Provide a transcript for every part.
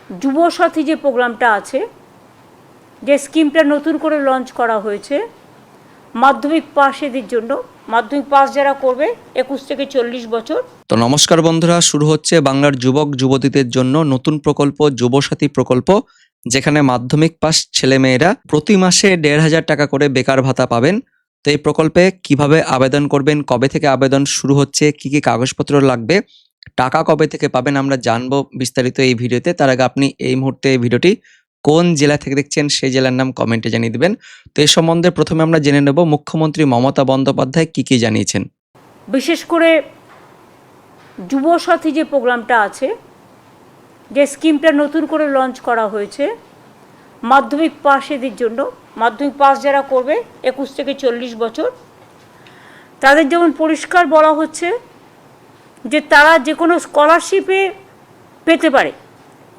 যুবসাথী যে প্রোগ্রামটা আছে, যে স্কিমটা নতুন করে লঞ্চ করা হয়েছে মাধ্যমিক পাশেদের জন্য, মাধ্যমিক পাস যারা করবে 21 থেকে 40 বছর। তো নমস্কার বন্ধুরা, শুরু হচ্ছে বাংলার যুবক যুবতীদের জন্য নতুন প্রকল্প যুবসাথী প্রকল্প, যেখানে মাধ্যমিক পাস ছেলেমেয়েরা প্রতি মাসে 1,500 টাকা করে বেকার ভাতা পাবেন। তো এই প্রকল্পে কিভাবে আবেদন করবেন, কবে থেকে আবেদন শুরু হচ্ছে, কি কি কাগজপত্র লাগবে, টাকা কবে থেকে পাবেন, আমরা জানবো বিস্তারিত এই ভিডিওতে। তার আগে আপনি এই মুহূর্তে এই ভিডিওটি কোন জেলা থেকে দেখছেন সেই জেলার নাম কমেন্টে জানিয়ে দিবেন। তো এই সম্বন্ধে প্রথমে আমরা জেনে নেব মুখ্যমন্ত্রী মমতা বন্দ্যোপাধ্যায় কি কি জানিয়েছেন। বিশেষ করে যুবসাথী যে প্রোগ্রামটা আছে, যে স্কিমটা নতুন করে লঞ্চ করা হয়েছে মাধ্যমিক পাশেদের জন্য, মাধ্যমিক পাস যারা করবে 21 থেকে 40 বছর, তাদের যেমন পরিষ্কার বলা হচ্ছে যে তারা যে কোনো স্কলারশিপে পেতে পারে,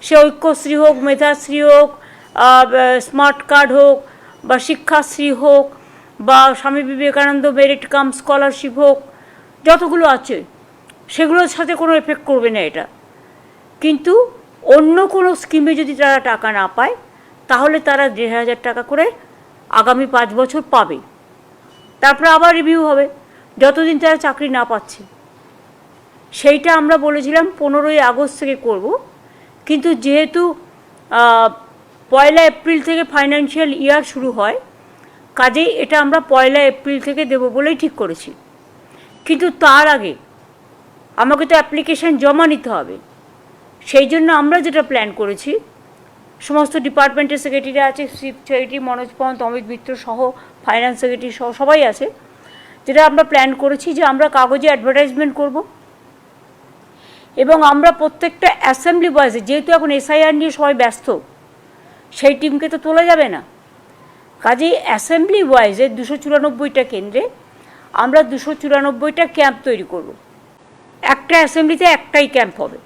সে ঐক্যশ্রী হোক, মেধাশ্রী হোক, স্মার্ট কার্ড হোক, বা শিক্ষাশ্রী হোক, বা Swami Vivekananda merit cum scholarship হোক, যতগুলো আছে সেগুলোর সাথে কোনো এফেক্ট করবে না এটা। কিন্তু অন্য কোনো স্কিমে যদি তারা টাকা না পায়, তাহলে তারা 1,500 টাকা করে আগামী 5 বছর পাবে। তারপরে আবার রিভিউ হবে যতদিন তারা চাকরি না পাচ্ছে। সেইটা আমরা বলেছিলাম 15ই আগস্ট থেকে করব, কিন্তু যেহেতু 1 এপ্রিল থেকে ফাইন্যান্সিয়াল ইয়ার শুরু হয়, কাজেই এটা আমরা 1 এপ্রিল থেকে দেব বলেই ঠিক করেছি। কিন্তু তার আগে আমাকে তো অ্যাপ্লিকেশান জমা নিতে হবে। সেই জন্য আমরা যেটা প্ল্যান করেছি, সমস্ত ডিপার্টমেন্টের সেক্রেটারি আছে, চিফ সেক্রেটারি মনোজ পন্ত, অমিত মিত্র সহ, ফাইন্যান্স সেক্রেটারি সহ সবাই আছে, যেটা আমরা প্ল্যান করেছি যে আমরা কাগজে অ্যাডভার্টাইজমেন্ট করব, এবং আমরা প্রত্যেকটা অ্যাসেম্বলি বয়েসে, যেহেতু এখন এসআইআর নিয়ে সবাই ব্যস্ত, সেই টিমকে তো তোলা যাবে না, কাজেই অ্যাসেম্বলি ওয়াইজে 294টা কেন্দ্রে আমরা 294টা ক্যাম্প তৈরি করব। একটা অ্যাসেম্বলিতে একটাই ক্যাম্প হবে।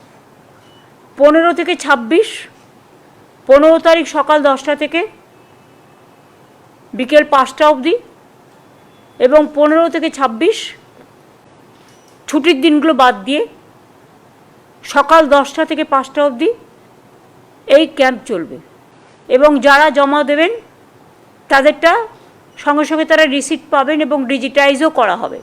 15 থেকে 26, 15 তারিখ সকাল 10টা থেকে বিকেল 5টা অবধি, এবং 15 থেকে 26 ছুটির দিনগুলো বাদ দিয়ে সকাল 10টা থেকে 5টা অবধি এই ক্যাম্প চলবে। এবং যারা জমা দেবেন তাদেরটা সঙ্গে সঙ্গে তারা রিসিপ্ট পাবেন এবং ডিজিটাইজও করা হবে।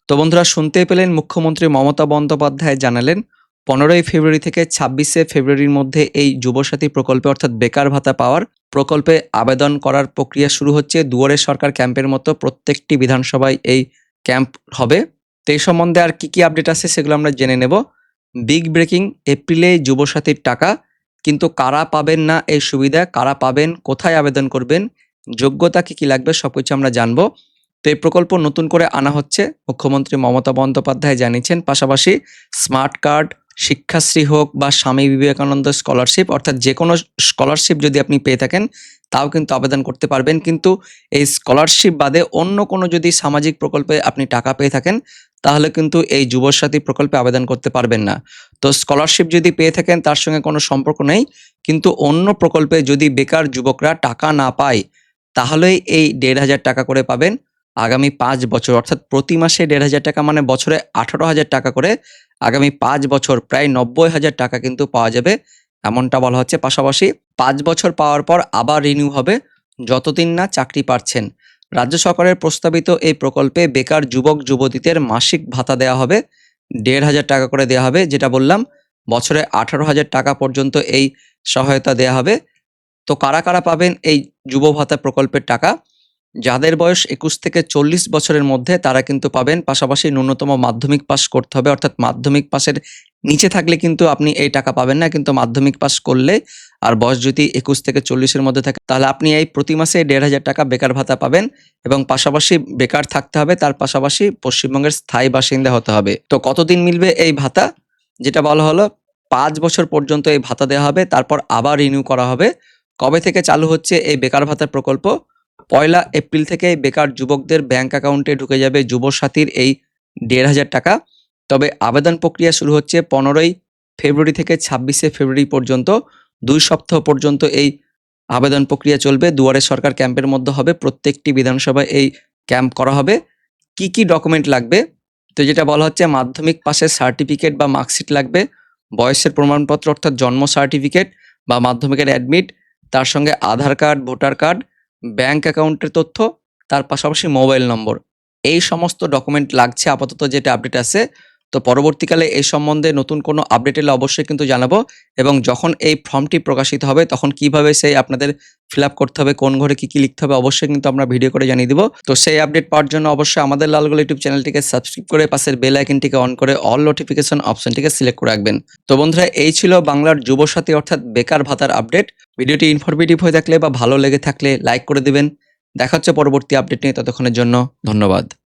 তো বন্ধুরা, শুনতে পেলেন মুখ্যমন্ত্রী মমতা বন্দ্যোপাধ্যায় জানালেন 15ই ফেব্রুয়ারি থেকে 26শে ফেব্রুয়ারির মধ্যে এই যুবসাথী প্রকল্পে অর্থাৎ বেকার ভাতা পাওয়ার প্রকল্পে আবেদন করার প্রক্রিয়া শুরু হচ্ছে। দুয়ারে সরকার ক্যাম্পের মতো প্রত্যেকটি বিধানসভায় এই ক্যাম্প হবে। তো এই সম্বন্ধে আর কি কি আপডেট আছে সেগুলো আমরা জেনে নেব। বিগ ব্রেকিং, এপ্রিলে যুবসাথীর টাকা, কিন্তু কারা পাবেন না এই সুবিধা, কারা পাবেন, কোথায় আবেদন করবেন, যোগ্যতা কি কি লাগবে, সবকিছু আমরা জানবো। তো এই প্রকল্প নতুন করে আনা হচ্ছে, মুখ্যমন্ত্রী মমতা বন্দ্যোপাধ্যায় জানিয়েছেন। পাশাপাশি স্মার্ট কার্ড, শিক্ষাশ্রী হোক বা স্বামী বিবেকানন্দ স্কলারশিপ, অর্থাৎ যে কোনো স্কলারশিপ যদি আপনি পেয়ে থাকেন তাও কিন্তু আবেদন করতে পারবেন। কিন্তু এই স্কলারশিপ বাদে অন্য কোনো যদি সামাজিক প্রকল্পে আপনি টাকা পেয়ে থাকেন তাহলে কিন্তু এই যুবসাথী প্রকল্পে আবেদন করতে পারবেন না। তো স্কলারশিপ যদি পেয়ে থাকেন তার সঙ্গে কোনো সম্পর্ক নেই, কিন্তু অন্য প্রকল্পে যদি বেকার যুবকরা টাকা না পায় তাহলেই এই 1,500 টাকা করে পাবেন আগামী 5 বছর, অর্থাৎ প্রতি মাসে 1,500 টাকা, মানে বছরে 18,000 টাকা করে আগামী 5 বছর প্রায় 90,000 টাকা কিন্তু পাওয়া যাবে, এমনটা বলা হচ্ছে। পাশাপাশি 5 বছর পাওয়ার পর আবার রিনিউ হবে যতদিন না চাকরি পাচ্ছেন। রাজ্য সরকারের প্রস্তাবিত এই প্রকল্পে বেকার যুবক যুবতীদের মাসিক ভাতা দেওয়া হবে 1,500 টাকা করে দেওয়া হবে, যেটা বললাম বছরে 18,000 টাকা পর্যন্ত এই সহায়তা দেওয়া হবে। তো কারা কারা পাবেন এই যুব ভাতা প্রকল্পের টাকা? যাদের বয়স 21 থেকে 40 বছরের মধ্যে তারা কিন্তু পাবেন। পাশাপাশি ন্যূনতম মাধ্যমিক পাস করতে হবে, অর্থাৎ মাধ্যমিক পাসের নিচে থাকলে কিন্তু আপনি এই টাকা পাবেন না, কিন্তু মাধ্যমিক পাস করলে আর বয়স যদি 21 থেকে 40-এর মধ্যে থাকে তাহলে আপনি এই প্রতি মাসে 1,500 টাকা বেকার ভাতা পাবেন। এবং পাশাপাশি বেকার থাকতে হবে, তার পাশাপাশি পশ্চিমবঙ্গের স্থায়ী বাসিন্দা হতে হবে। তো কতদিন মিলবে এই ভাতা? যেটা বলা হলো 5 বছর পর্যন্ত এই ভাতা দেওয়া হবে, তারপর আবার রিনিউ করা হবে। কবে থেকে চালু হচ্ছে এই বেকার ভাতা প্রকল্প? 1 এপ্রিল থেকে বেকার যুবকদের ব্যাংক অ্যাকাউন্টে ঢুকে যাবে যুবসাথীর এই 1,500 টাকা। তবে আবেদন প্রক্রিয়া শুরু হচ্ছে 15ই ফেব্রুয়ারি থেকে 26শে ফেব্রুয়ারি পর্যন্ত, 2 সপ্তাহ পর্যন্ত এই আবেদন প্রক্রিয়া চলবে। দুয়ারে সরকার ক্যাম্পের মধ্যে হবে, প্রত্যেকটি বিধানসভায় এই ক্যাম্প করা হবে। কি কি ডকুমেন্ট লাগবে? তো যেটা বলা হচ্ছে মাধ্যমিক পাসের সার্টিফিকেট বা মার্কশিট লাগবে, বয়সের প্রমাণপত্র অর্থাৎ জন্ম সার্টিফিকেট, বা মাধ্যমিকের অ্যাডমিট, তার সঙ্গে আধার কার্ড, ভোটার কার্ড, ব্যাংক অ্যাকাউন্টের তথ্য, তার পাশাপাশি মোবাইল নম্বর। এই সমস্ত ডকুমেন্ট লাগছে আপাতত, যেটা আপডেট আছে। তো পরবর্তীকালে এই সম্বন্ধে নতুন কোনো আপডেট এলে অবশ্যই কিন্তু জানাবো, এবং যখন এই ফর্মটি প্রকাশিত হবে তখন কিভাবে সেই আপনাদের ফিল আপ করতে হবে, কোন ঘরে কি লিখতে হবে, অবশ্যই কিন্তু আমরা ভিডিও করে জানিয়ে দিব। তো সেই আপডেট পাওয়ার জন্য অবশ্যই আমাদের লালগোলা ইউটিউব চ্যানেলটিকে সাবস্ক্রাইব করে পাশের বেল আইকনটিকে অন করে অল নোটিফিকেশন অপশনটিকে সিলেক্ট করে রাখবেন। তো বন্ধুরা, এই ছিল বাংলার যুবসাথী অর্থাৎ বেকার ভাতার আপডেট। ভিডিওটি ইনফরমেটিভ হয়ে থাকলে বা ভালো লেগে থাকলে লাইক করে দিবেন। দেখা হচ্ছে পরবর্তী আপডেট নিয়ে, ততক্ষণের জন্য ধন্যবাদ।